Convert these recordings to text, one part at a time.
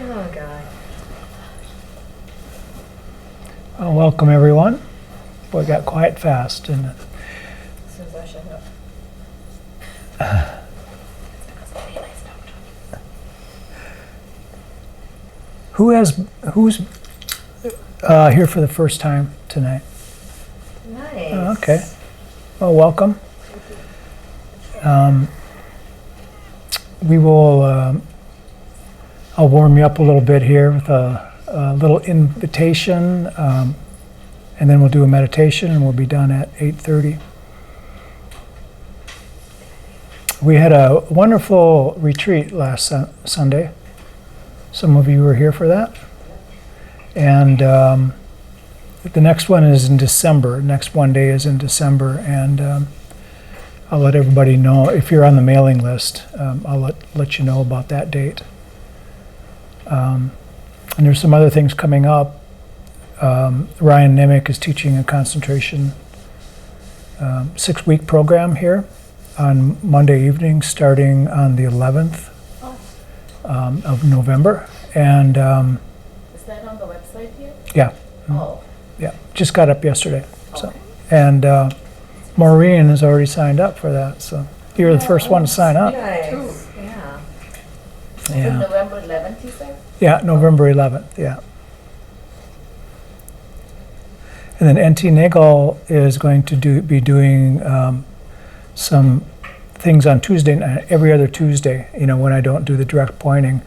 Oh, God. Well, welcome everyone. Boy, it got quiet fast, didn't it? As soon as I shut up. Who's here for the first time tonight? Nice. Oh, okay. Well, welcome. We will. I'll warm you up a little bit here with a little invitation, and then we'll do a meditation, and we'll be done at 8:30. We had a wonderful retreat last Sunday. Some of you were here for that. And the next one is in December. Next one day is in December, and I'll let everybody know. If you're on the mailing list, I'll let you know about that date. And there's some other things coming up. Ryan Nimick is teaching a concentration 6-week program here on Monday evening, starting on the 11th of November. And Is that on the website here? yeah, Oh. yeah, just got up yesterday. So, Okay. and Maureen has already signed up for that. So you're the first one to sign up. Nice. Yeah. Yeah, November 11th, you said? yeah, November 11th. Yeah. And then NT Nagel is going to be doing some things on Tuesday, every other Tuesday. You know, when I don't do the direct pointing,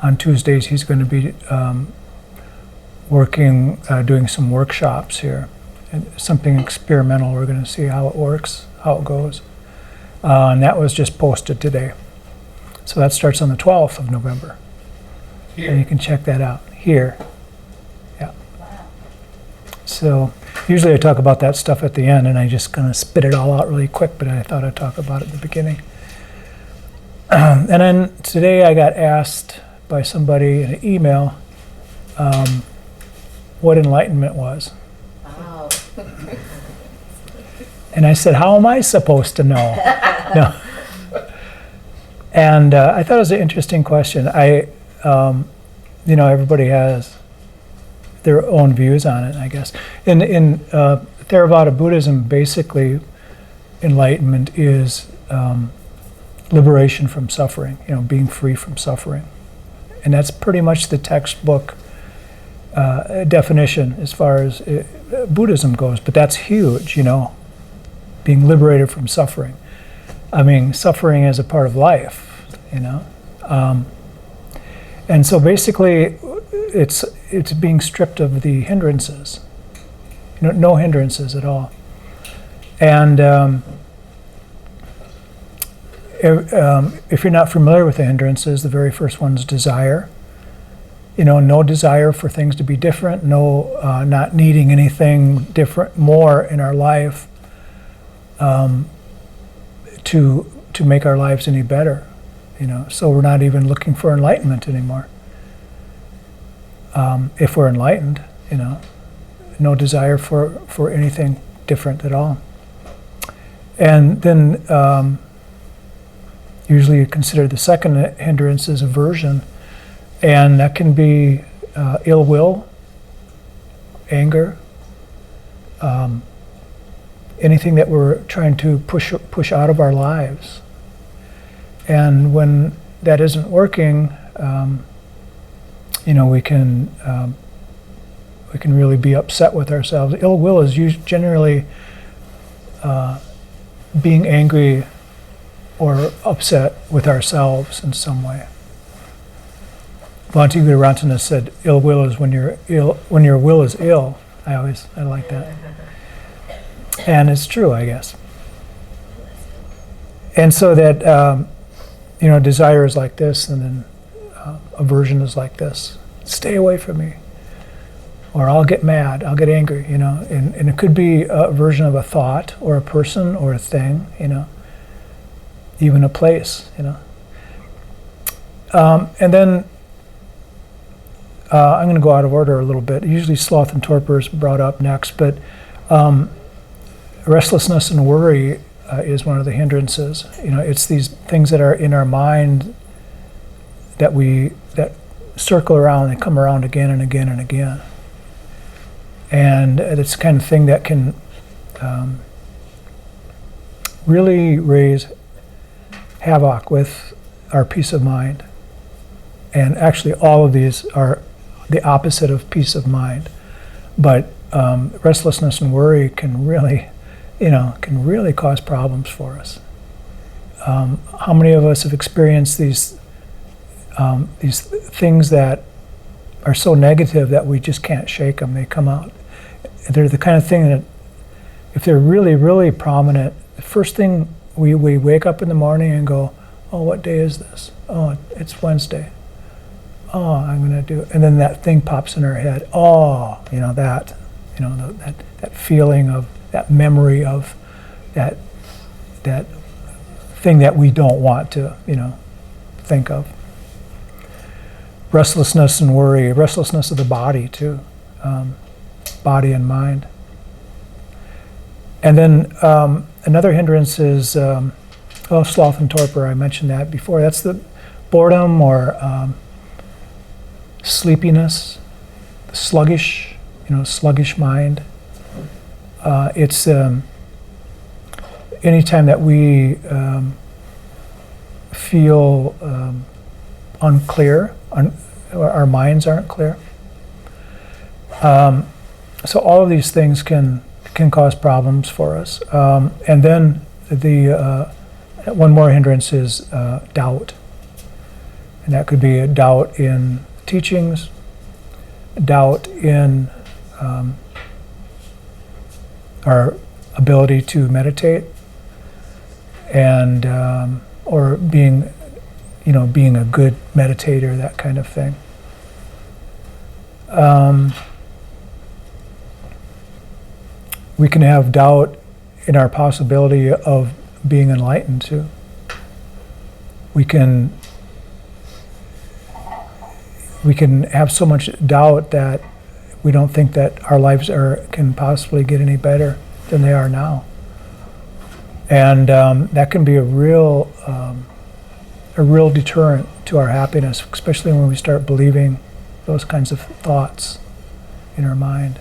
on Tuesdays he's going to be working, doing some workshops here, and something experimental. We're going to see how it works, how it goes, and that was just posted today. So that starts on the 12th of November, and you can check that out here. Yeah. So usually I talk about that stuff at the end, and I just kind of spit it all out really quick, but I thought I'd talk about it at the beginning. And then today I got asked by somebody in an email what enlightenment was. Wow. And I said, how am I supposed to know? No. And I thought it was an interesting question. You know, everybody has their own views on it, I guess. In Theravada Buddhism, basically, enlightenment is liberation from suffering, you know, being free from suffering. And that's pretty much the textbook definition as far as Buddhism goes. But that's huge, you know, being liberated from suffering. I mean, suffering is a part of life, you know. And so basically, it's being stripped of the hindrances, you know, no hindrances at all. And if you're not familiar with the hindrances, the very first one is desire. You know, no desire for things to be different, no not needing anything different, more in our life to make our lives any better. You know, so we're not even looking for enlightenment anymore. If we're enlightened, you know, no desire for anything different at all. And then usually you consider the second hindrance as aversion, and that can be ill will, anger, anything that we're trying to push out of our lives. And when that isn't working, you know, we can really be upset with ourselves. Ill will is generally being angry or upset with ourselves in some way. Bhante Gudarantana said, "Ill will is when your will is ill." I like that, and it's true, I guess. And so that. You know, desire is like this, and then aversion is like this. Stay away from me. Or I'll get mad, I'll get angry, you know. And it could be a version of a thought, or a person, or a thing, you know. Even a place, you know. And then I'm going to go out of order a little bit. Usually sloth and torpor is brought up next, but restlessness and worry is one of the hindrances. You know, it's these things that are in our mind that circle around, they come around again and again and again. And it's the kind of thing that can really raise havoc with our peace of mind. And actually all of these are the opposite of peace of mind. But restlessness and worry can really, can really cause problems for us. How many of us have experienced these things that are so negative that we just can't shake them? They come out. They're the kind of thing that, if they're really, really prominent, the first thing we wake up in the morning and go, oh, what day is this? Oh, it's Wednesday. Oh, I'm going to do it. And then that thing pops in our head. Oh, that feeling of, that memory of that thing that we don't want to, think of. Restlessness and worry, restlessness of the body too, body and mind. And then another hindrance is sloth and torpor. I mentioned that before. That's the boredom or sleepiness, the sluggish mind. It's anytime that we feel unclear, our minds aren't clear. So all of these things can cause problems for us. And then the one more hindrance is doubt. And that could be a doubt in teachings, doubt in our ability to meditate, and or being a good meditator, that kind of thing. We can have doubt in our possibility of being enlightened too. We can have so much doubt that we don't think that our lives can possibly get any better than they are now. And that can be a real deterrent to our happiness, especially when we start believing those kinds of thoughts in our mind.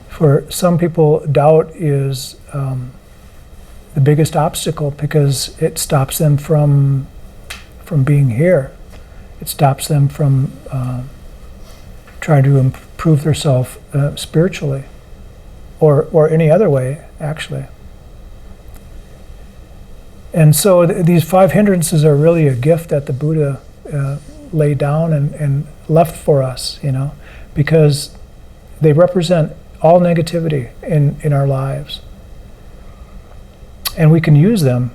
For some people, doubt is the biggest obstacle because it stops them from being here. It stops them from trying to improve themselves spiritually, or any other way, actually. And so these 5 hindrances are really a gift that the Buddha laid down and left for us, because they represent all negativity in our lives. And we can use them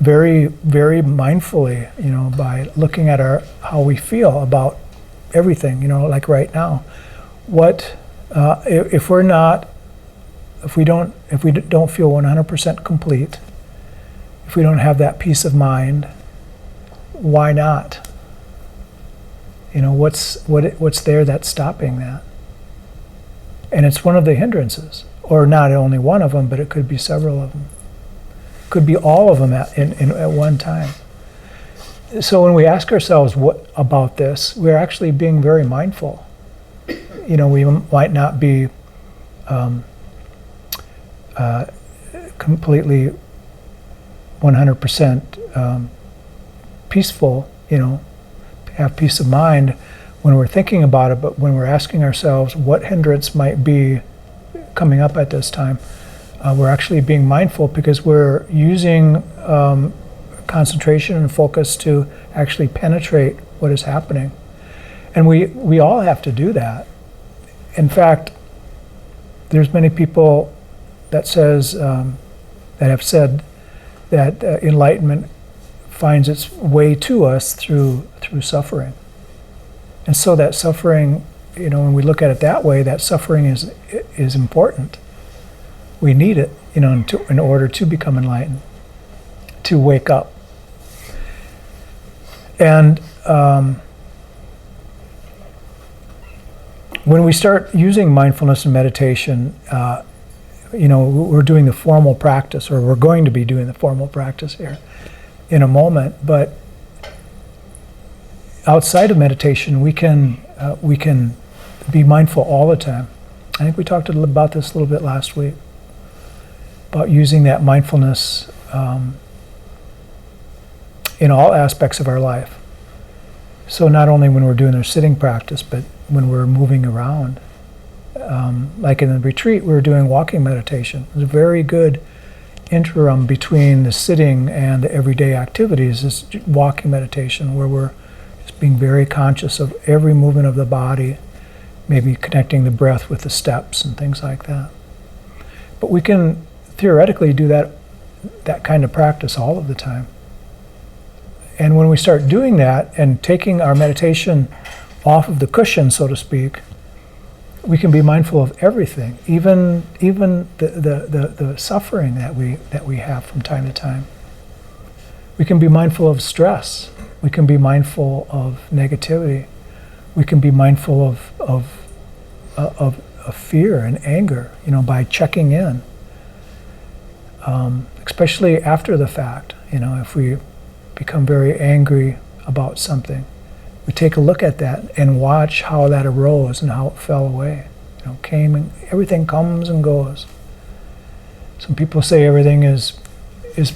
very, very mindfully, by looking at how we feel about everything, like right now. If we don't feel 100% complete, if we don't have that peace of mind, why not? What's there that's stopping that? And it's one of the hindrances, or not only one of them, but it could be several of them. Could be all of them at one time. So when we ask ourselves what about this, we're actually being very mindful. We might not be completely 100% peaceful, have peace of mind when we're thinking about it, but when we're asking ourselves what hindrance might be coming up at this time, we're actually being mindful because we're using concentration and focus to actually penetrate what is happening. And we all have to do that. In fact, there's many people that have said that enlightenment finds its way to us through suffering. And so that suffering, when we look at it that way, that suffering is important. We need it, in order to become enlightened, to wake up. And when we start using mindfulness and meditation, we're doing the formal practice, or we're going to be doing the formal practice here in a moment, but outside of meditation, we can be mindful all the time. I think we talked about this a little bit last week, about using that mindfulness in all aspects of our life. So not only when we're doing our sitting practice, but when we're moving around. Like in the retreat, we were doing walking meditation. It was a very good interim between the sitting and the everyday activities, this walking meditation, where we're just being very conscious of every movement of the body, maybe connecting the breath with the steps and things like that. But we can theoretically do that kind of practice all of the time. And when we start doing that and taking our meditation off of the cushion, so to speak, we can be mindful of everything, even the suffering that we have from time to time. We can be mindful of stress. We can be mindful of negativity. We can be mindful of fear and anger, by checking in. Especially after the fact, if we become very angry about something, we take a look at that and watch how that arose and how it fell away. Came and everything comes and goes. Some people say everything is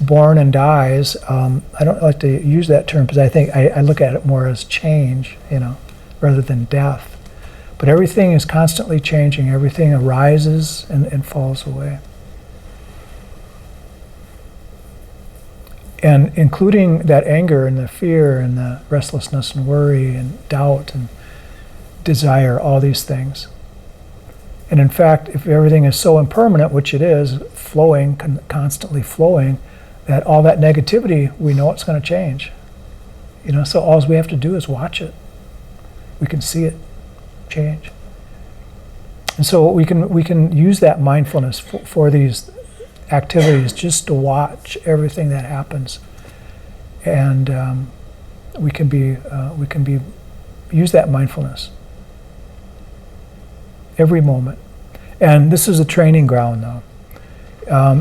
born and dies. I don't like to use that term because I think I look at it more as change, rather than death. But everything is constantly changing. Everything arises and falls away. And including that anger and the fear and the restlessness and worry and doubt and desire, all these things. And in fact, if everything is so impermanent, which it is, flowing, constantly flowing, that all that negativity, we know it's going to change. So all we have to do is watch it. We can see it change. And so we can use that mindfulness for these activities, just to watch everything that happens, and we can use that mindfulness every moment. And this is a training ground, though.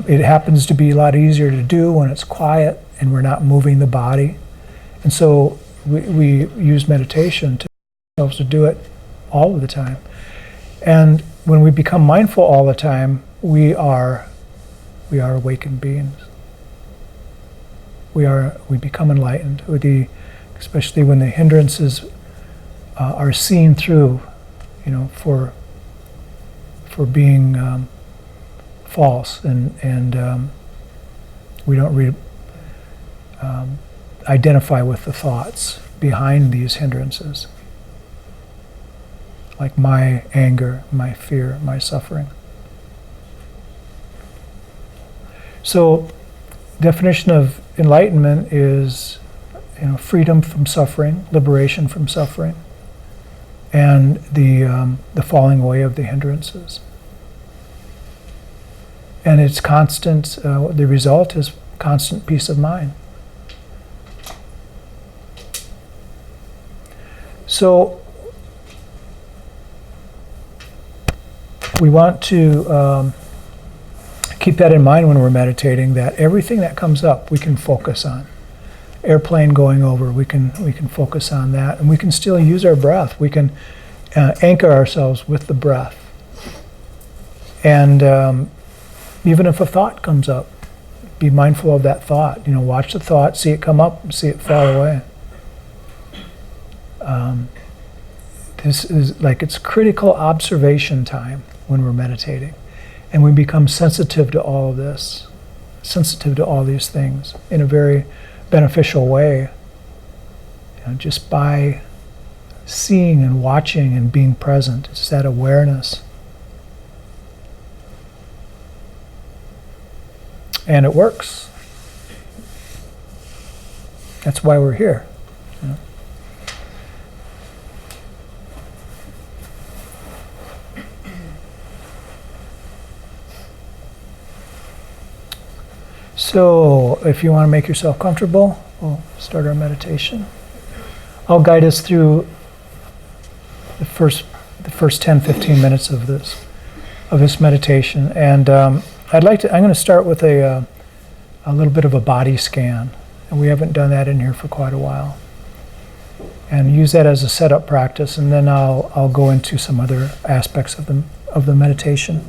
It happens to be a lot easier to do when it's quiet and we're not moving the body, and so we use meditation to do it all of the time. And when we become mindful all the time, we are awakened beings. We become enlightened, especially when the hindrances are seen through, for being false, and we don't identify with the thoughts behind these hindrances, like my anger, my fear, my suffering. So, definition of enlightenment is, freedom from suffering, liberation from suffering, and the falling away of the hindrances. And it's constant. The result is constant peace of mind. So, we want to keep that in mind when we're meditating, that everything that comes up we can focus on. Airplane going over, we can focus on that, and we can still use our breath. We can anchor ourselves with the breath. And even if a thought comes up, be mindful of that thought. Watch the thought, see it come up, see it fall away. This is it's critical observation time when we're meditating. And we become sensitive to all of this, sensitive to all these things in a very beneficial way, just by seeing and watching and being present. It's that awareness. And it works. That's why we're here. So, if you want to make yourself comfortable, we'll start our meditation. I'll guide us through the first 10-15 minutes of this meditation, and I'm going to start with a little bit of a body scan, and we haven't done that in here for quite a while. and use that as a setup practice, and then I'll go into some other aspects of the meditation.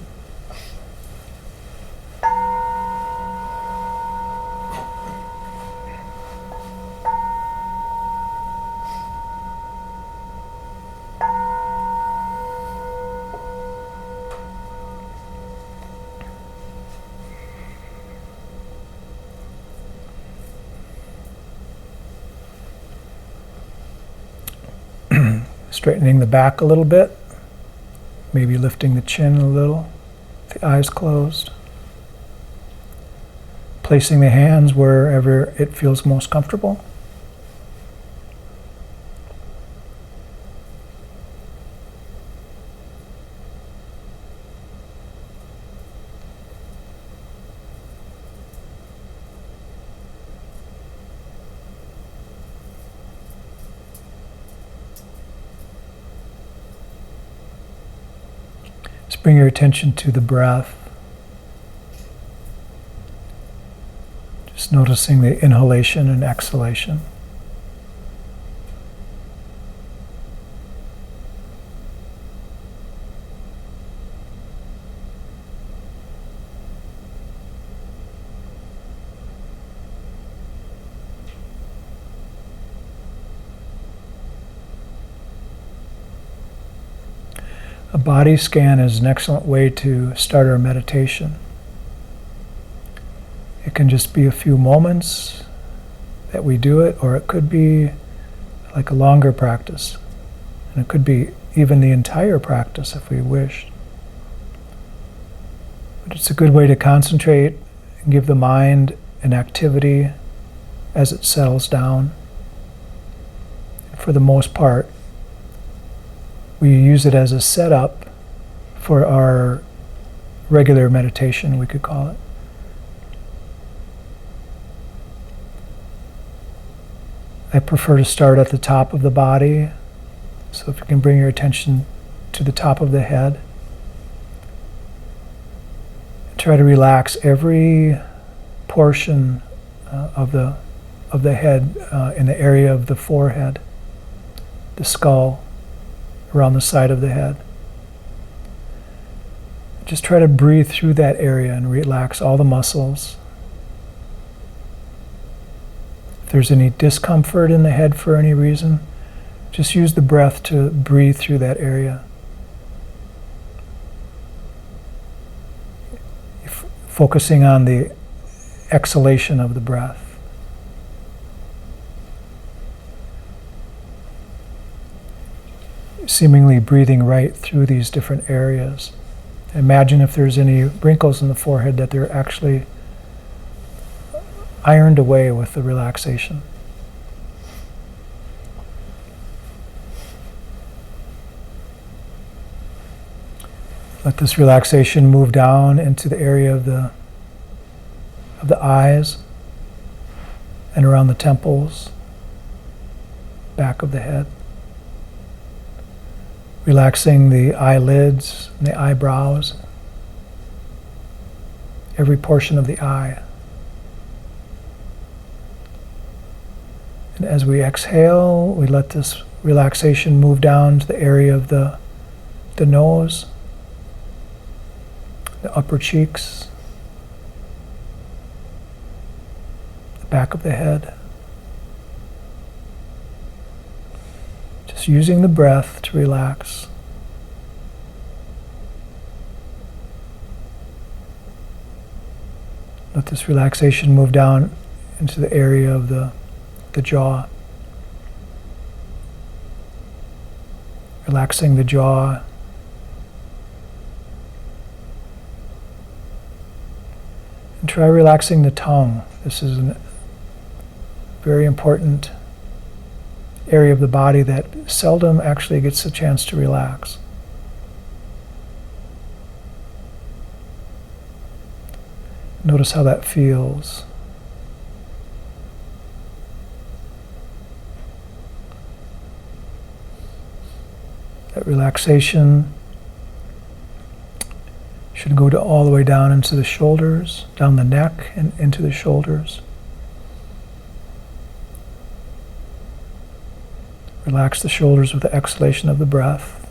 Straightening the back a little bit, maybe lifting the chin a little, the eyes closed. Placing the hands wherever it feels most comfortable. Just bring your attention to the breath. Just noticing the inhalation and exhalation. A body scan is an excellent way to start our meditation. It can just be a few moments that we do it, or it could be like a longer practice. And it could be even the entire practice if we wish. But it's a good way to concentrate and give the mind an activity as it settles down. For the most part, we use it as a setup for our regular meditation, we could call it. I prefer to start at the top of the body, so if you can bring your attention to the top of the head. Try to relax every portion of the head in the area of the forehead, the skull, around the side of the head. Just try to breathe through that area and relax all the muscles. If there's any discomfort in the head for any reason, just use the breath to breathe through that area. Focusing on the exhalation of the breath. Seemingly breathing right through these different areas. Imagine if there's any wrinkles in the forehead that they're actually ironed away with the relaxation. Let this relaxation move down into the area of the eyes and around the temples, back of the head. Relaxing the eyelids and the eyebrows, every portion of the eye. And as we exhale, we let this relaxation move down to the area of the nose, the upper cheeks, the back of the head. Just using the breath to relax. Let this relaxation move down into the area of the jaw. Relaxing the jaw. And try relaxing the tongue. This is a very important area of the body that seldom actually gets a chance to relax. Notice how that feels. That relaxation should go all the way down into the shoulders, down the neck and into the shoulders. Relax the shoulders with the exhalation of the breath,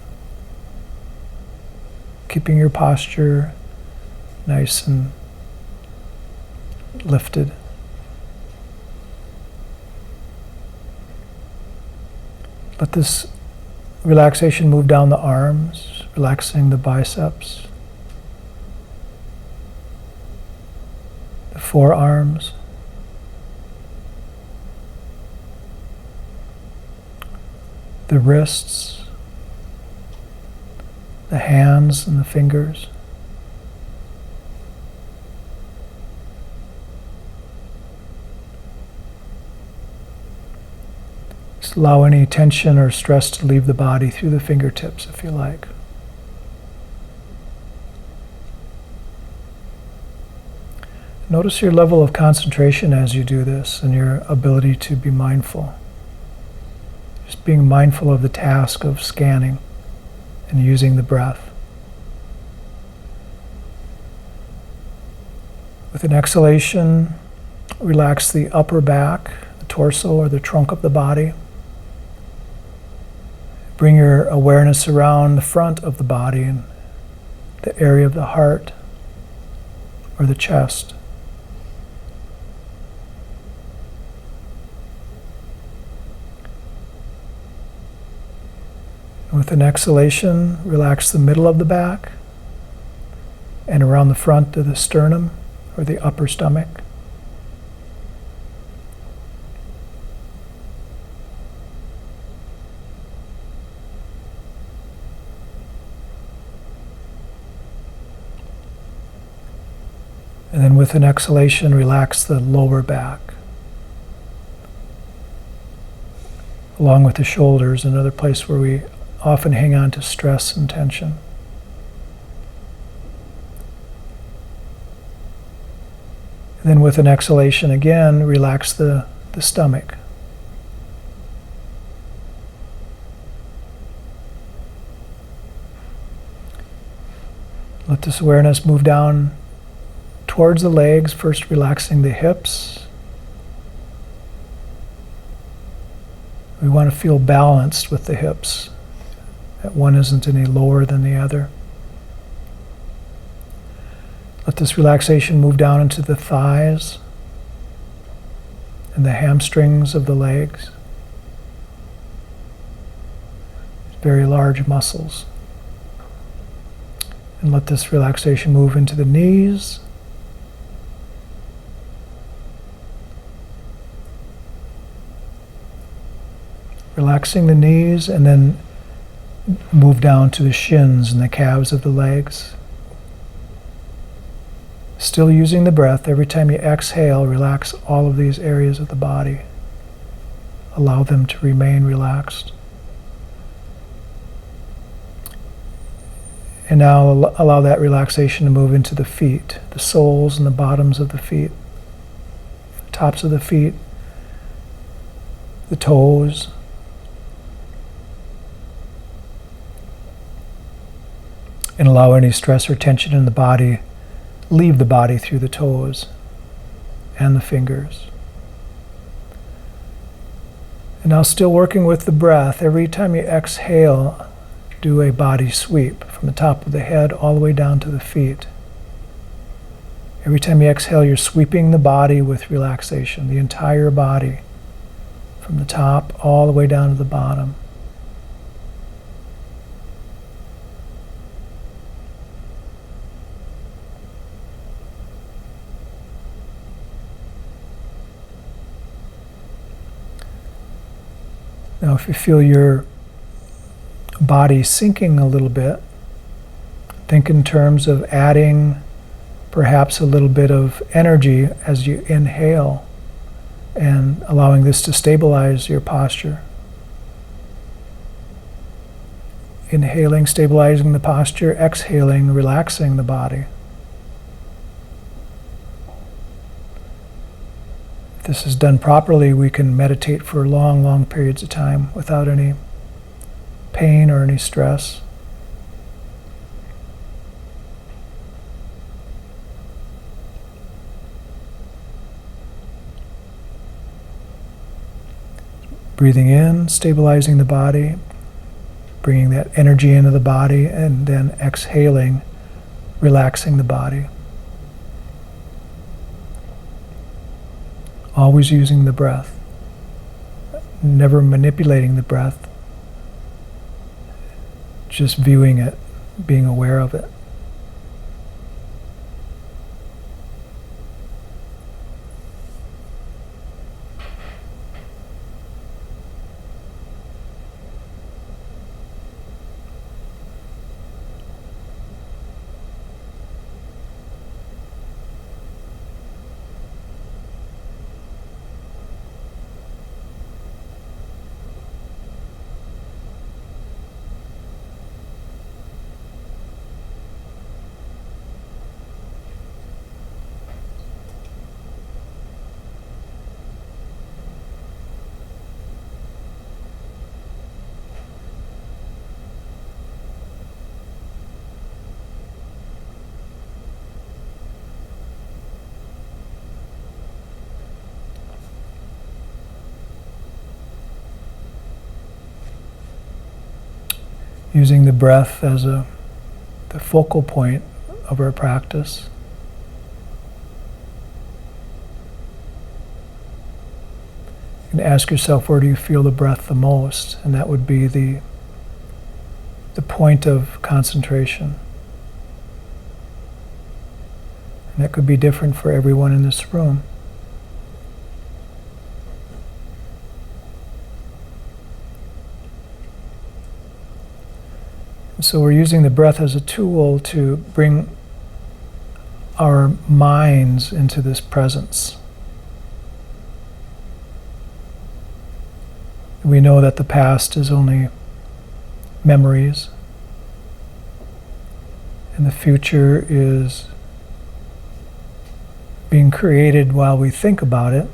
keeping your posture nice and lifted. Let this relaxation move down the arms, relaxing the biceps, the forearms, the wrists, the hands and the fingers. Just allow any tension or stress to leave the body through the fingertips if you like. Notice your level of concentration as you do this and your ability to be mindful. Just being mindful of the task of scanning and using the breath. With an exhalation, relax the upper back, the torso, or the trunk of the body. Bring your awareness around the front of the body and the area of the heart or the chest. With an exhalation, relax the middle of the back and around the front of the sternum or the upper stomach. And then with an exhalation, relax the lower back, along with the shoulders, another place where we often hang on to stress and tension. And then with an exhalation again, relax the stomach. Let this awareness move down towards the legs, first relaxing the hips. We want to feel balanced with the hips, that one isn't any lower than the other. Let this relaxation move down into the thighs and the hamstrings of the legs. Very large muscles. And let this relaxation move into the knees, relaxing the knees, and then move down to the shins and the calves of the legs. Still using the breath, every time you exhale, relax all of these areas of the body. Allow them to remain relaxed. And now allow that relaxation to move into the feet, the soles and the bottoms of the feet, the tops of the feet, the toes, and allow any stress or tension in the body leave the body through the toes and the fingers. And now, still working with the breath, every time you exhale, do a body sweep from the top of the head all the way down to the feet. Every time you exhale, you're sweeping the body with relaxation, the entire body, from the top all the way down to the bottom. Now, if you feel your body sinking a little bit, think in terms of adding perhaps a little bit of energy as you inhale and allowing this to stabilize your posture. Inhaling, stabilizing the posture, exhaling, relaxing the body. If this is done properly, we can meditate for long, long periods of time without any pain or any stress. breathing in, stabilizing the body, bringing that energy into the body, and then exhaling, relaxing the body. Always using the breath, never manipulating the breath, just viewing it, being aware of it. Using the breath as the focal point of our practice. And ask yourself, where do you feel the breath the most? And that would be the point of concentration. And that could be different for everyone in this room. So we're using the breath as a tool to bring our minds into this presence. We know that the past is only memories, and the future is being created while we think about it.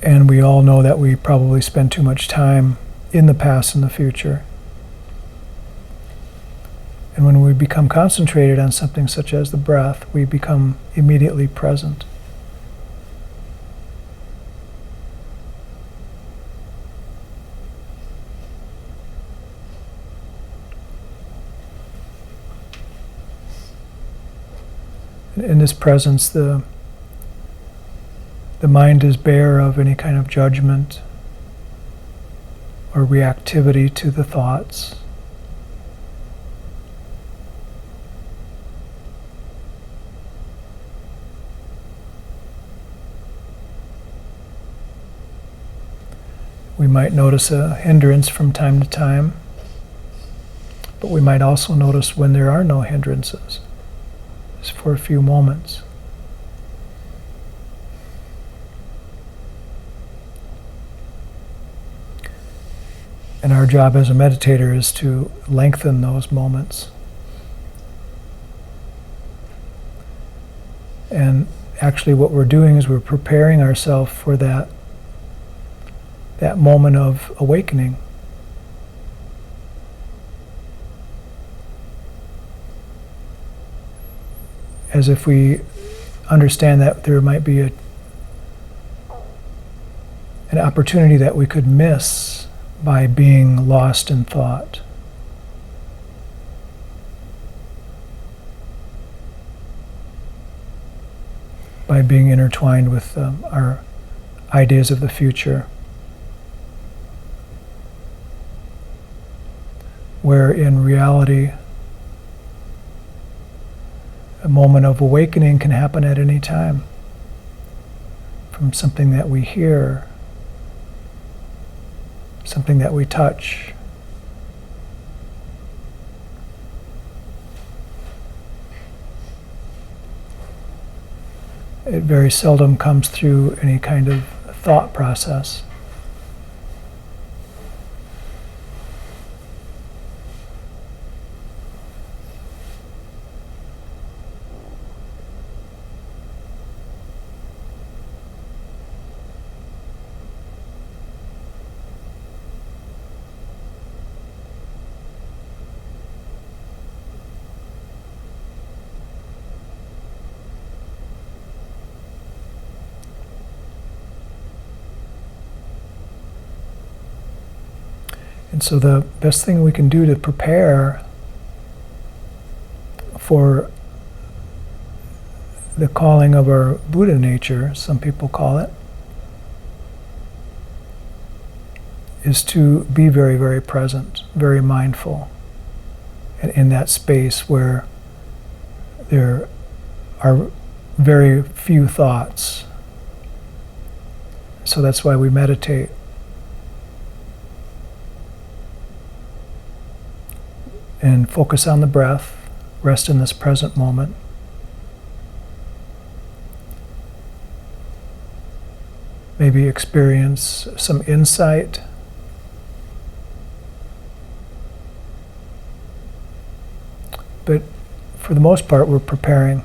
And we all know that we probably spend too much time in the past and the future. And when we become concentrated on something such as the breath, we become immediately present. In this presence, the mind is bare of any kind of judgment or reactivity to the thoughts. We might notice a hindrance from time to time, but we might also notice when there are no hindrances, just for a few moments. And our job as a meditator is to lengthen those moments. And actually what we're doing is we're preparing ourselves for that moment of awakening. As if we understand that there might be an opportunity that we could miss by being lost in thought. By being intertwined with our ideas of the future. Where in reality, a moment of awakening can happen at any time. From something that we hear, something that we touch. It very seldom comes through any kind of thought process. And so the best thing we can do to prepare for the calling of our Buddha nature, some people call it, is to be very, very present, very mindful, and in that space where there are very few thoughts. So that's why we meditate. And focus on the breath, rest in this present moment. Maybe experience some insight. But for the most part, we're preparing.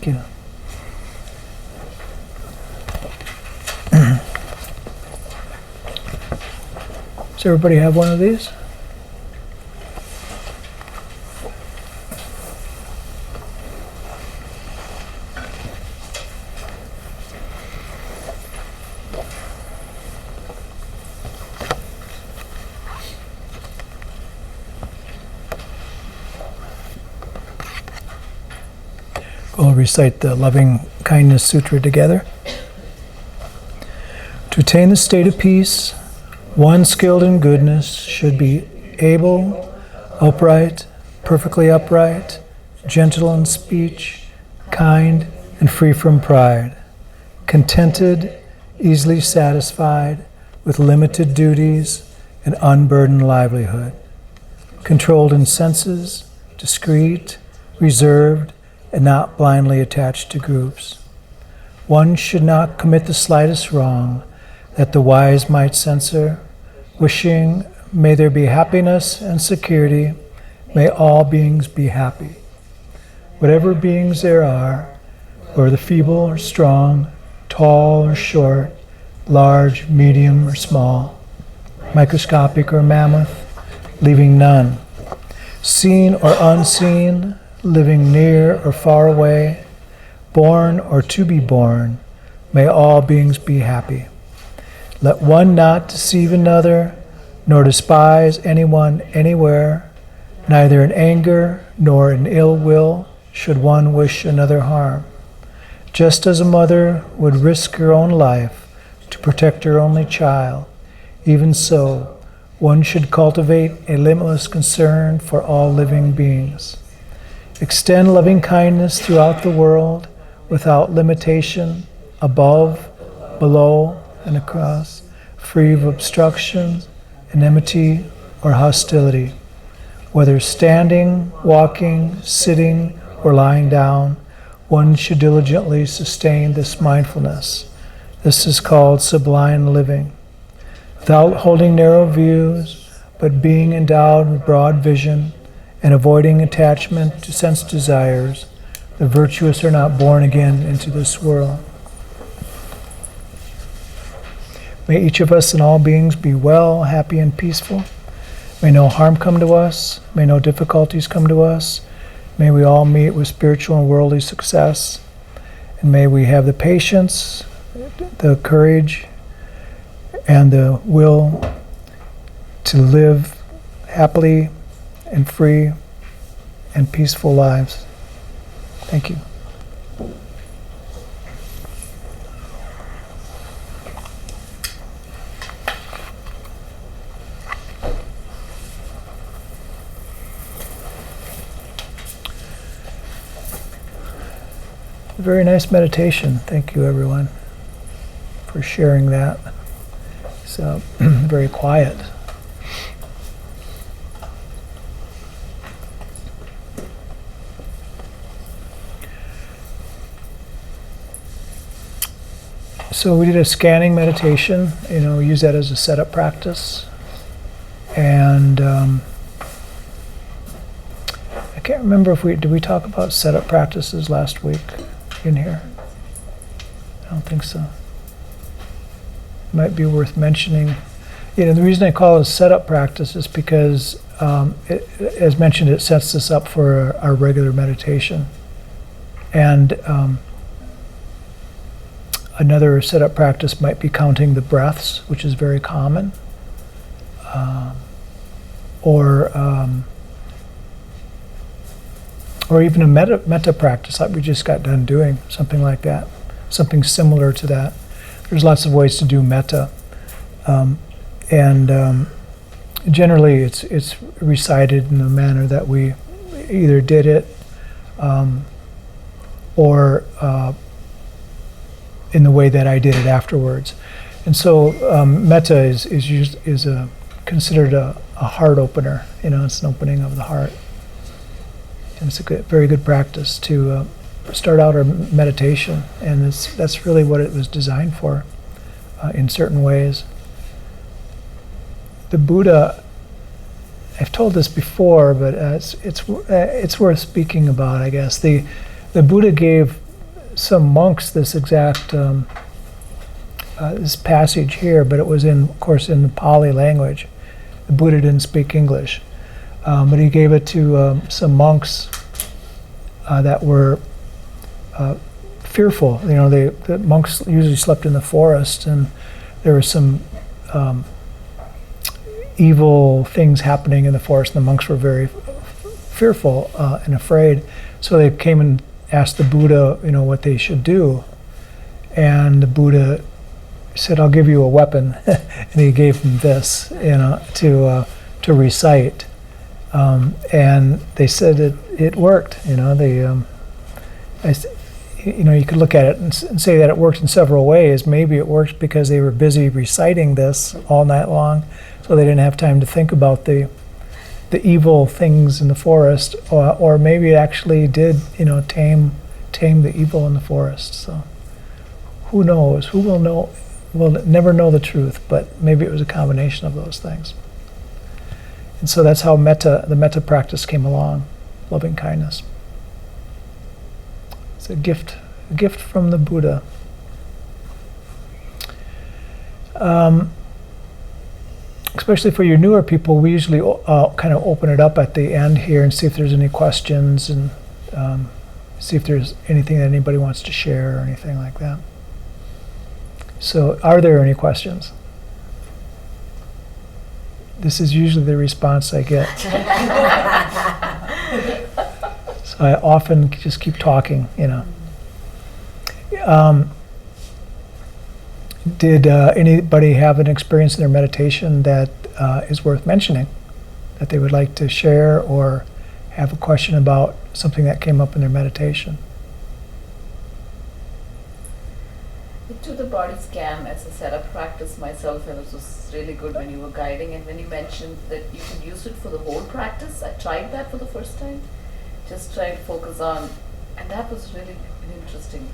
Thank you. Does everybody have one of these? We'll recite the Loving Kindness Sutra together. To attain the state of peace, one skilled in goodness should be able, upright, perfectly upright, gentle in speech, kind, and free from pride, contented, easily satisfied, with limited duties and unburdened livelihood, controlled in senses, discreet, reserved, and not blindly attached to groups. One should not commit the slightest wrong, that the wise might censor, wishing, may there be happiness and security, may all beings be happy. Whatever beings there are, whether feeble or strong, tall or short, large, medium or small, microscopic or mammoth, leaving none, seen or unseen, living near or far away, born or to be born, may all beings be happy. Let one not deceive another, nor despise anyone anywhere, neither in anger nor in ill will should one wish another harm. Just as a mother would risk her own life to protect her only child, even so, one should cultivate a limitless concern for all living beings. Extend loving kindness throughout the world without limitation, above, below, and across, free of obstructions, enmity, or hostility. Whether standing, walking, sitting, or lying down, one should diligently sustain this mindfulness. This is called sublime living. Without holding narrow views, but being endowed with broad vision, and avoiding attachment to sense desires, the virtuous are not born again into this world. May each of us and all beings be well, happy, and peaceful. May no harm come to us. May no difficulties come to us. May we all meet with spiritual and worldly success. And may we have the patience, the courage, and the will to live happily and free and peaceful lives. Thank you. Very nice meditation. Thank you, everyone, for sharing that. So very quiet. So we did a scanning meditation, we use that as a setup practice. And I can't remember if did we talk about setup practices last week in here? I don't think so. Might be worth mentioning. The reason I call it a setup practice is because, as mentioned, it sets us up for our regular meditation. And another setup practice might be counting the breaths, which is very common, or even a metta practice like we just got done doing, something like that, something similar to that. There's lots of ways to do metta, and generally it's recited in the manner that we either did it or in the way that I did it afterwards. And so metta is considered a heart opener. It's an opening of the heart. And it's a very good practice to start out our meditation. And that's really what it was designed for in certain ways. The Buddha, I've told this before, but it's worth speaking about, I guess. The Buddha gave some monks this exact this passage here, but it was of course, in the Pali language. The Buddha didn't speak English, but he gave it to some monks that were fearful. The monks usually slept in the forest, and there were some evil things happening in the forest, and the monks were very fearful and afraid. So they came and asked the Buddha, what they should do. And the Buddha said, "I'll give you a weapon," and he gave them this, to recite. And they said it worked. You could look at it and say that it worked in several ways. Maybe it worked because they were busy reciting this all night long, so they didn't have time to think about the evil things in the forest, or maybe it actually did, tame the evil in the forest. So who knows? Who will know? We'll never know the truth, but maybe it was a combination of those things. And so that's how the metta practice came along, loving kindness. It's a gift from the Buddha. Especially for your newer people, we usually kind of open it up at the end here and see if there's any questions, and see if there's anything that anybody wants to share or anything like that. So, are there any questions? This is usually the response I get. So I often just keep talking, Did anybody have an experience in their meditation that is worth mentioning, that they would like to share, or have a question about something that came up in their meditation? To the body scan as a setup practice myself, and it was really good when you were guiding, and when you mentioned that you could use it for the whole practice. I tried that for the first time, just trying to focus on, and that was really an interesting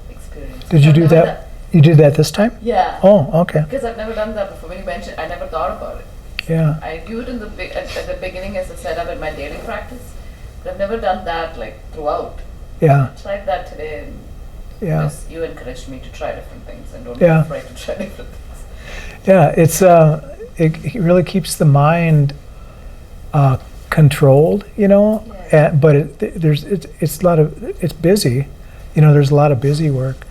experience. Did you do that? You did that this time? Yeah. Oh, okay. Because I've never done that before. When you mentioned, I never thought about it. Yeah. I do it at the beginning as a setup in my daily practice, but I've never done that throughout. Yeah. I tried that today, and just you encouraged me to try different things, and don't be afraid to try different things. Yeah, it really keeps the mind controlled, but it's busy, there's a lot of busy work.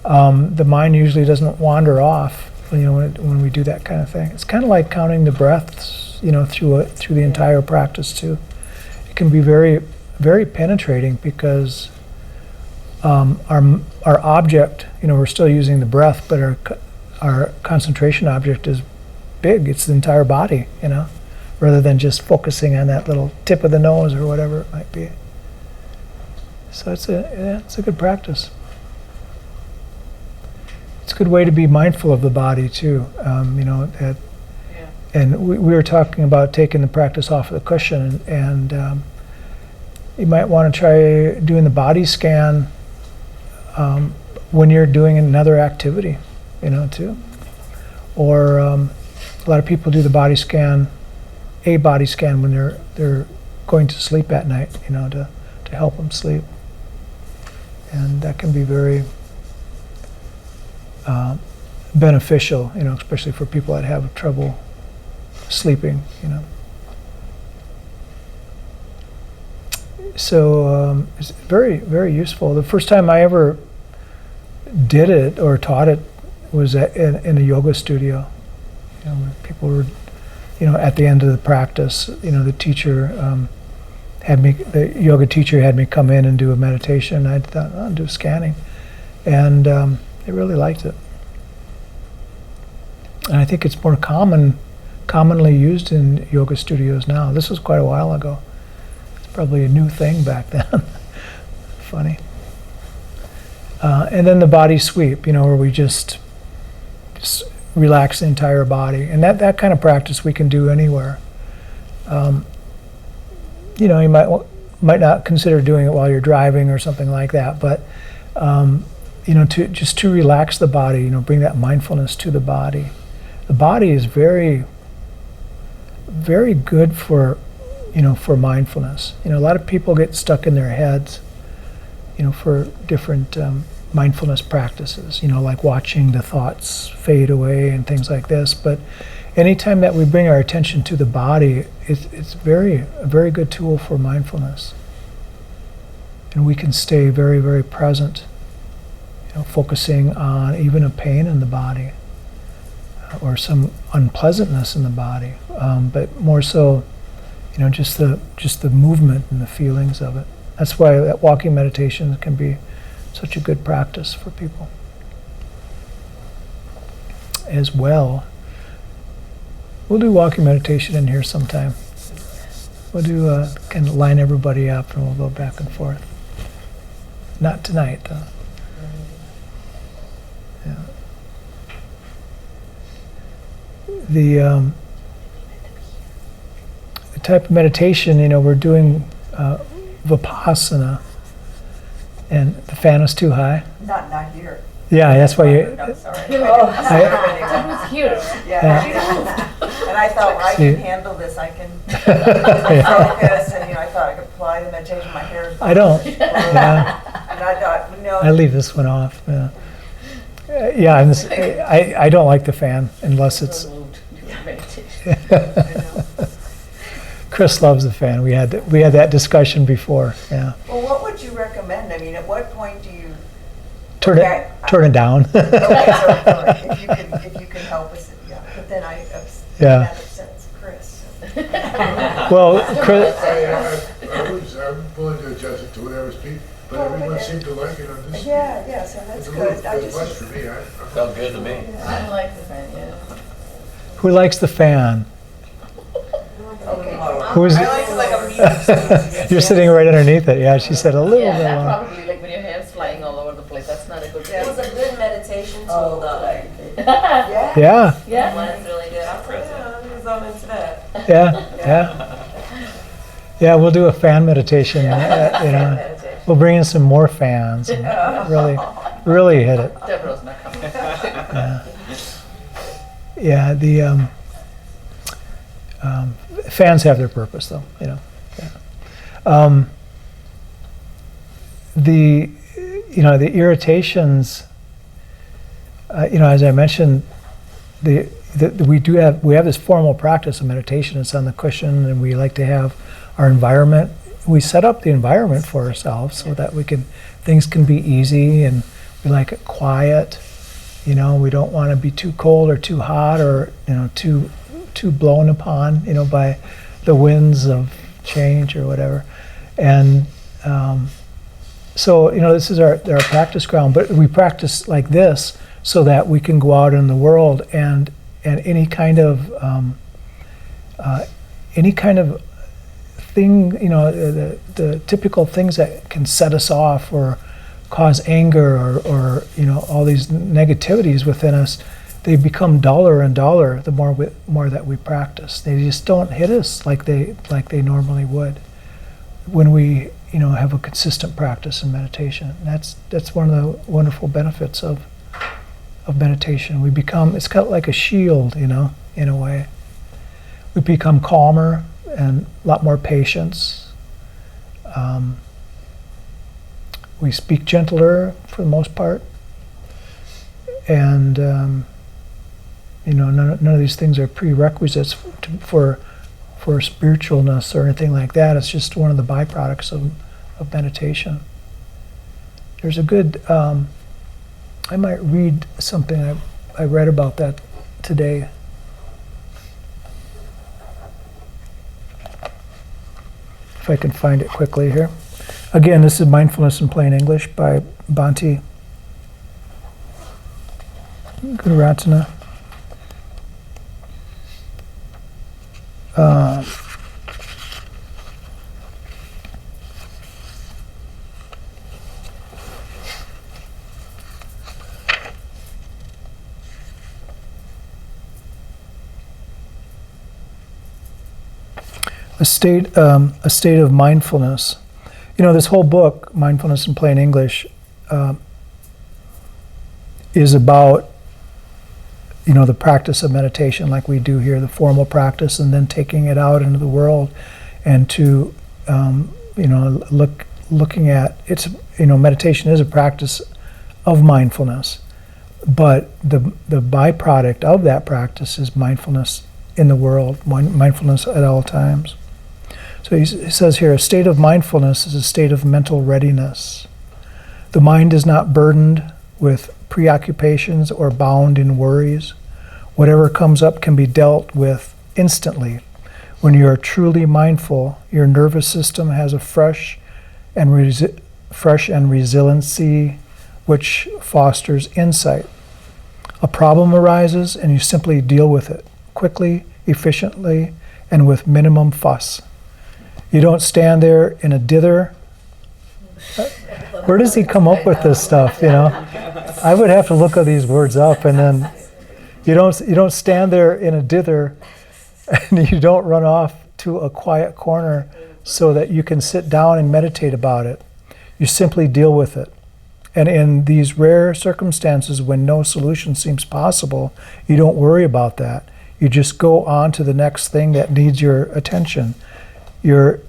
The mind usually doesn't wander off, when we do that kind of thing. It's kind of like counting the breaths, through the entire practice too. It can be very, very penetrating, because our object, we're still using the breath, but our concentration object is big. It's the entire body, rather than just focusing on that little tip of the nose or whatever it might be. So it's a good practice. It's a good way to be mindful of the body too. And we were talking about taking the practice off of the cushion, and you might want to try doing the body scan when you're doing another activity, too. Or a lot of people do the body scan when they're going to sleep at night, to help them sleep. And that can be very beneficial, especially for people that have trouble sleeping, So it's very, very useful. The first time I ever did it or taught it was in a yoga studio. Where people were, at the end of the practice, the teacher the yoga teacher had me come in and do a meditation. I thought, I'll do scanning, and they really liked it. And I think it's more commonly used in yoga studios now. This was quite a while ago. Probably a new thing back then. Funny. And then the body sweep, where we just relax the entire body, and that kind of practice we can do anywhere. You might not consider doing it while you're driving or something like that, but to relax the body, bring that mindfulness to the body. The body is very, very good for mindfulness. A lot of people get stuck in their heads, for different mindfulness practices, like watching the thoughts fade away and things like this. But anytime that we bring our attention to the body, it's a very good tool for mindfulness. And we can stay very, very present, focusing on even a pain in the body or some unpleasantness in the body, but more so, just the movement and the feelings of it. That's why that walking meditation can be such a good practice for people. As well, we'll do walking meditation in here sometime. We'll do kind of line everybody up and we'll go back and forth. Not tonight, though. Yeah. The type of meditation, we're doing Vipassana, and the fan is too high. Not here. Yeah, that's why you. No, sorry. That was here. Yeah. And I thought, I See. can handle this. I can focus, and I thought I could apply the meditation. My hair is I don't. Yeah, And I thought, no. I leave this one off. Yeah, yeah. And this, I don't like the fan unless it's. Meditation. Chris loves the fan. We had that discussion before. Yeah. Well, what would you recommend? I mean, at what point do you Turn it down. Okay, so if you can help us, yeah. But then Yeah. that upsets Chris. Well, Chris, I'm willing to adjust it to whatever speed, but Well, everyone but- seemed to like it on this. Yeah, so that's It's a little good. I bit much just, for me. Felt good to me. I like the fan, yeah. who likes the fan? okay. Who's? I like a medium. You're sitting right underneath it. Yeah, she said a little Yeah, bit that longer. probably, like when your hair's flying all over the place, that's not a good Yeah. It was thing. a good meditation tool, Oh, though. Yeah. Yeah, Yeah? Mine's really good. Yeah, he was on into that. yeah. Yeah, we'll do a fan meditation. Meditation. We'll bring in some more fans and really hit it. Deborah's not coming. Yeah, the fans have their purpose, though. Yeah. The irritations. As I mentioned, we have this formal practice of meditation. It's on the cushion, and we like to have our environment. We set up the environment for ourselves so that things can be easy, and we like it quiet. We don't want to be too cold or too hot or too blown upon by the winds of change or whatever. And so this is our practice ground. But we practice like this so that we can go out in the world and any kind of thing, the typical things that can set us off or cause anger or all these negativities within us, they become duller and duller the more that we practice. They just don't hit us like they normally would when we have a consistent practice in meditation. That's one of the wonderful benefits of meditation. It's kind of like a shield, in a way. We become calmer and a lot more patience. We speak gentler for the most part, and none of these things are prerequisites for spiritualness or anything like that. It's just one of the byproducts of meditation. There's a good. I might read something I read about that today. If I can find it quickly here. Again, this is Mindfulness in Plain English by Bhante Gunaratana. A state of mindfulness. This whole book, Mindfulness in Plain English, is about the practice of meditation, like we do here, the formal practice, and then taking it out into the world, and to look looking at, meditation is a practice of mindfulness, but the byproduct of that practice is mindfulness in the world, mindfulness at all times. So he says here, a state of mindfulness is a state of mental readiness. The mind is not burdened with preoccupations or bound in worries. Whatever comes up can be dealt with instantly. When you are truly mindful, your nervous system has a fresh and resiliency which fosters insight. A problem arises and you simply deal with it quickly, efficiently, and with minimum fuss. You don't stand there in a dither. Where does he come up with this stuff, I would have to look at these words up, and then you don't stand there in a dither, and you don't run off to a quiet corner so that you can sit down and meditate about it. You simply deal with it. And in these rare circumstances when no solution seems possible, you don't worry about that. You just go on to the next thing that needs your attention. Your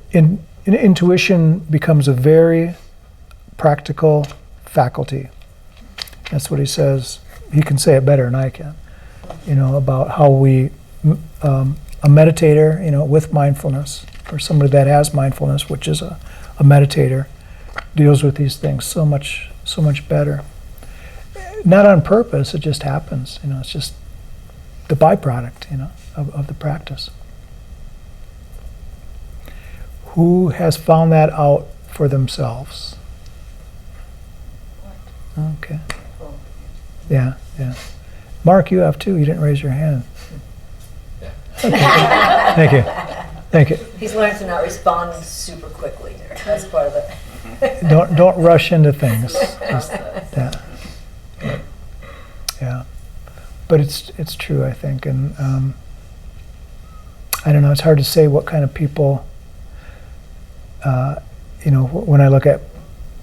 intuition becomes a very practical faculty. That's what he says. He can say it better than I can, about how we, a meditator, with mindfulness, or somebody that has mindfulness, which is a meditator, deals with these things so much better. Not on purpose, it just happens. It's just the byproduct, of the practice. Who has found that out for themselves? Okay. Yeah. Mark, you have too. You didn't raise your hand. Okay. Thank you. He's learned to not respond super quickly. That's part of it. Don't rush into things. Yeah. But it's true, I think, and I don't know. It's hard to say what kind of people. When I look at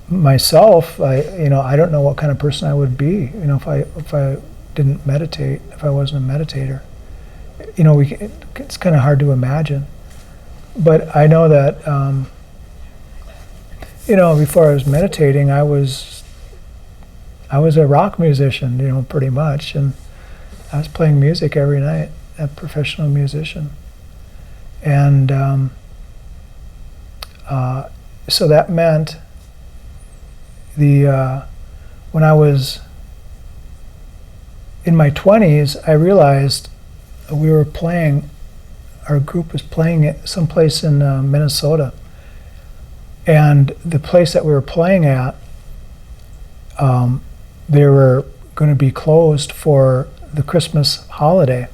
myself, I don't know what kind of person I would be. If I didn't meditate, if I wasn't a meditator. It's kind of hard to imagine. But I know that, before I was meditating, I was a rock musician, pretty much, and I was playing music every night, a professional musician, and so that meant when I was in my 20s, I realized our group was playing it someplace in Minnesota. And the place that we were playing at, they were going to be closed for the Christmas holiday.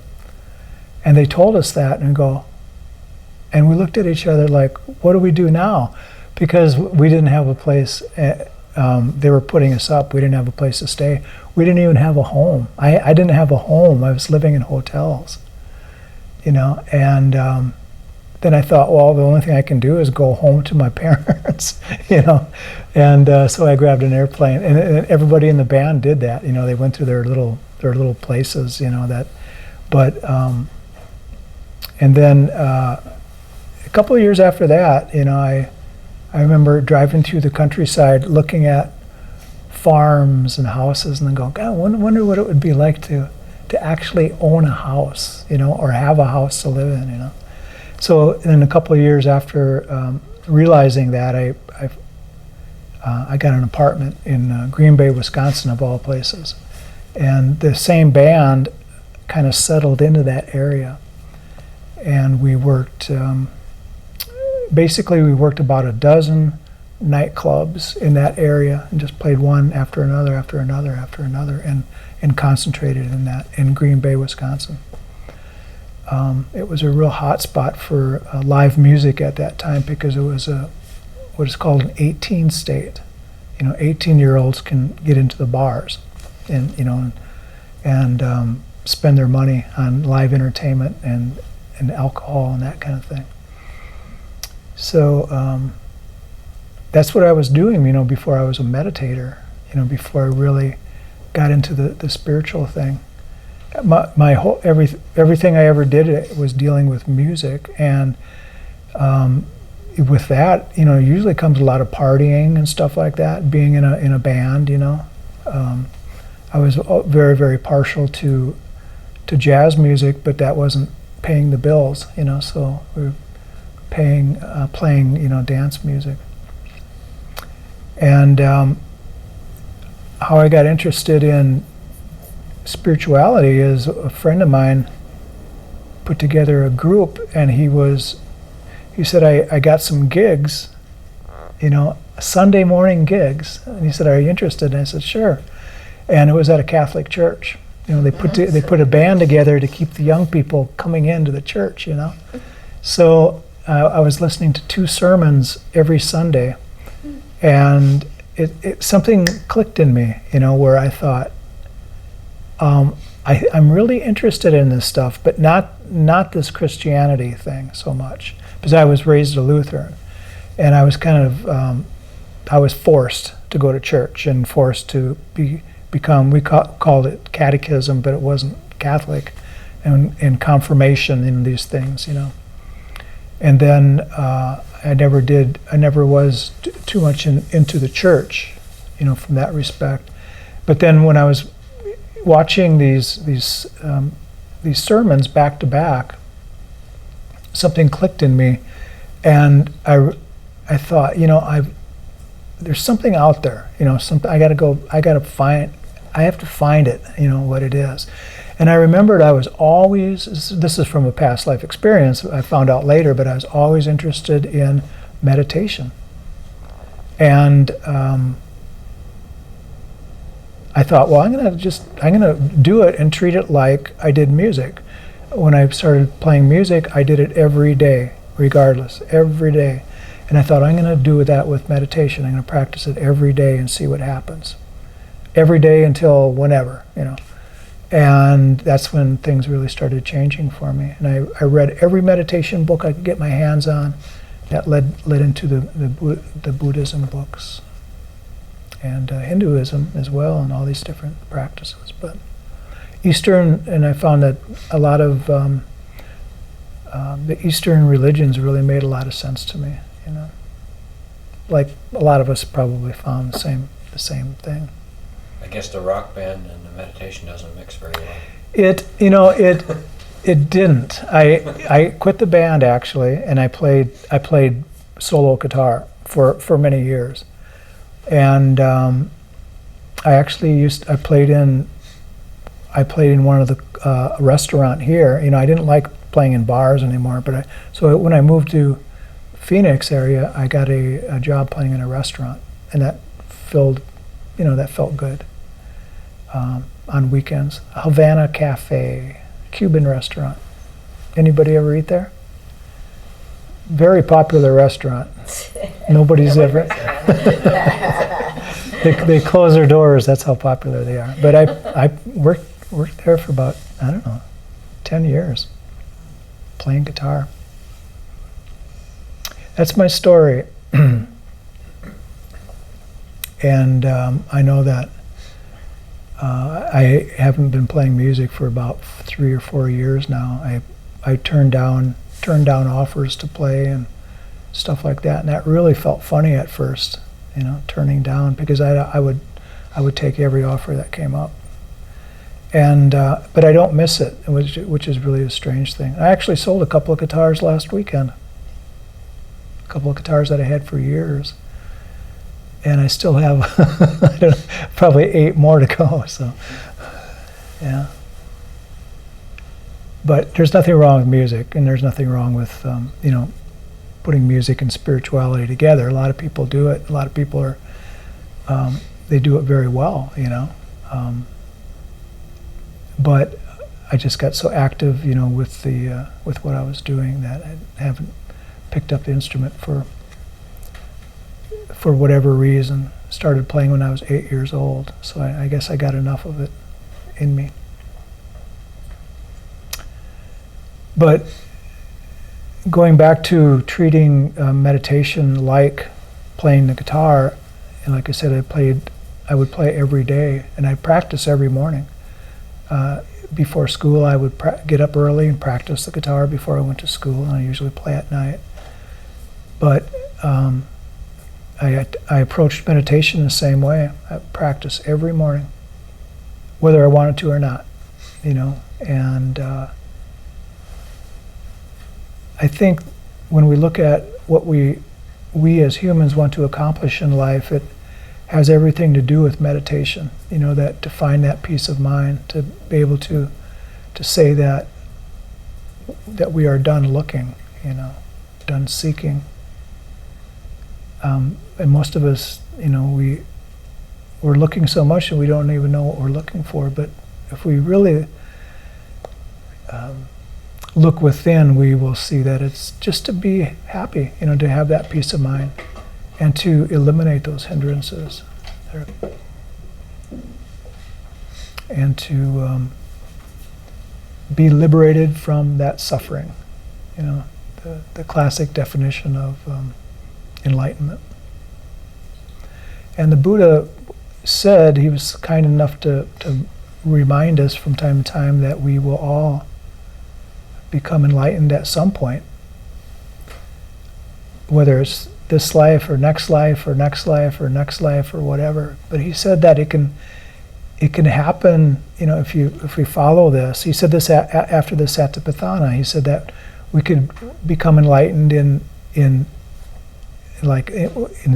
And they told us that, and we looked at each other like, what do we do now? Because we didn't have a place, they were putting us up, we didn't have a place to stay. We didn't even have a home. I didn't have a home, I was living in hotels, and then I thought, well, the only thing I can do is go home to my parents, and so I grabbed an airplane, and everybody in the band did that, they went to their little places, but and then a couple of years after that, I remember driving through the countryside looking at farms and houses and then going, God, I wonder what it would be like to actually own a house, or have a house to live in, So then a couple of years after realizing that, I got an apartment in Green Bay, Wisconsin, of all places. And the same band kind of settled into that area. And we worked, basically we worked about a dozen nightclubs in that area and just played one after another, and concentrated in Green Bay, Wisconsin. It was a real hot spot for live music at that time because it was what is called an 18 state. 18-year-olds can get into the bars and spend their money on live entertainment and alcohol and that kind of thing. So that's what I was doing, before I was a meditator, before I really got into the spiritual thing. My whole everything I ever did was dealing with music, and with that, usually comes a lot of partying and stuff like that, being in a band, I was very, very partial to jazz music, but that wasn't paying the bills, so we were playing, dance music. And how I got interested in spirituality is a friend of mine put together a group, and he said, I got some gigs, Sunday morning gigs. And he said, are you interested? And I said, sure. And it was at a Catholic church. They put a band together to keep the young people coming into the church, So I was listening to 2 sermons every Sunday, and it something clicked in me, where I thought, I'm really interested in this stuff, but not this Christianity thing so much, because I was raised a Lutheran, and I was kind of I was forced to go to church and forced to become, we called it catechism, but it wasn't Catholic, and confirmation in these things, And then I never was too much into the church, from that respect. But then when I was watching these sermons back to back, something clicked in me, and I thought, there's something out there, something I have to find it, what it is. And I remembered I was always, this is from a past life experience I found out later, but I was always interested in meditation. And I thought, well, I'm gonna do it and treat it like I did music. When I started playing music, I did it every day, regardless, every day. And I thought, I'm gonna do that with meditation. I'm gonna practice it every day and see what happens. Every day until whenever, And that's when things really started changing for me. And I read every meditation book I could get my hands on. That led into the Buddhism books. And Hinduism as well, and all these different practices. But Eastern, and I found that a lot of the Eastern religions really made a lot of sense to me. Like a lot of us probably found the same thing. I guess the rock band and the meditation doesn't mix very well. It didn't. I quit the band actually, and I played solo guitar for many years. And I played in one of the restaurant here. I didn't like playing in bars anymore, so when I moved to Phoenix area, I got a job playing in a restaurant, and that felt good. On weekends, Havana Cafe, Cuban restaurant. Anybody ever eat there? Very popular restaurant. Nobody's ever. They close their doors. That's how popular they are. But I worked there for about, 10 years, playing guitar. That's my story. And I know that I haven't been playing music for about 3 or 4 years now. I turned down offers to play and stuff like that, and that really felt funny at first, turning down, because I would take every offer that came up. And but I don't miss it, which is really a strange thing. I actually sold a couple of guitars last weekend. A couple of guitars that I had for years. And I still have probably 8 more to go. So, yeah. But there's nothing wrong with music, and there's nothing wrong with putting music and spirituality together. A lot of people do it. A lot of people are they do it very well, But I just got so active, with what I was doing, that I haven't picked up the instrument for whatever reason. Started playing when I was 8 years old, so I guess I got enough of it in me. But going back to treating meditation like playing the guitar, and like I said, I would play every day, and I practice every morning. Before school, I would get up early and practice the guitar before I went to school, and I usually play at night. But I approached meditation the same way. I practice every morning, whether I wanted to or not, and I think when we look at what we as humans want to accomplish in life, it has everything to do with meditation, that to find that peace of mind, to be able to say that we are done looking, done seeking. And most of us, we're looking so much and we don't even know what we're looking for. But if we really look within, we will see that it's just to be happy, to have that peace of mind and to eliminate those hindrances and to be liberated from that suffering, the classic definition of enlightenment. And the Buddha said, he was kind enough to remind us from time to time that we will all become enlightened at some point, whether it's this life or next life or next life or next life or whatever. But he said that it can happen, if we follow this. He said this after the Satipatthana. He said that we could become enlightened in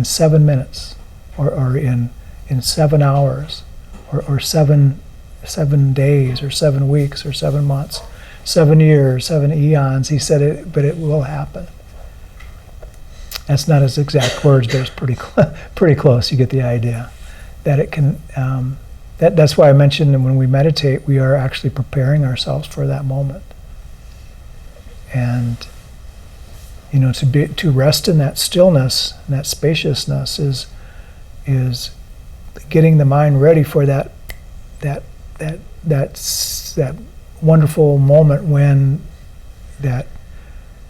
7 minutes, or in 7 hours, or 7 days, or 7 weeks, or 7 months, 7 years, 7 eons. He said it, but it will happen. That's not his exact words, but it's pretty close. You get the idea that it can. That's why I mentioned that when we meditate, we are actually preparing ourselves for that moment. And to rest in that stillness and that spaciousness is getting the mind ready for that wonderful moment when that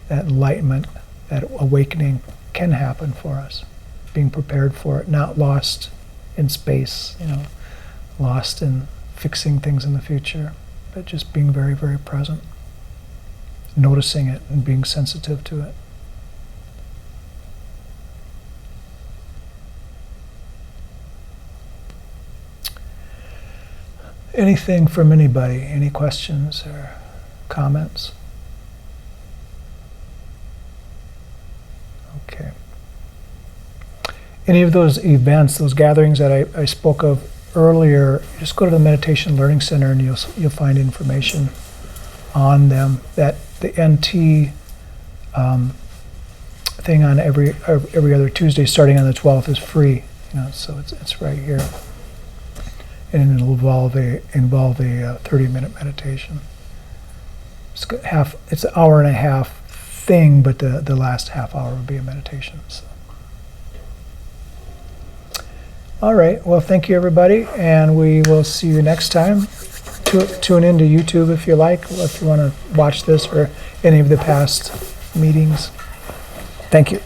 enlightenment, that awakening can happen for us. Being prepared for it, not lost in space, lost in fixing things in the future, but just being very, very present, noticing it and being sensitive to it. Anything from anybody? Any questions or comments? Okay. Any of those events, those gatherings that I spoke of earlier, just go to the Meditation Learning Center and you'll find information on them. That the NT thing on every other Tuesday starting on the 12th is free, so it's right here. And it'll involve a 30-minute meditation. It's an hour and a half thing, but the last half hour will be a meditation. So. All right. Well, thank you, everybody, and we will see you next time. Tune into YouTube if you like, if you want to watch this or any of the past meetings. Thank you.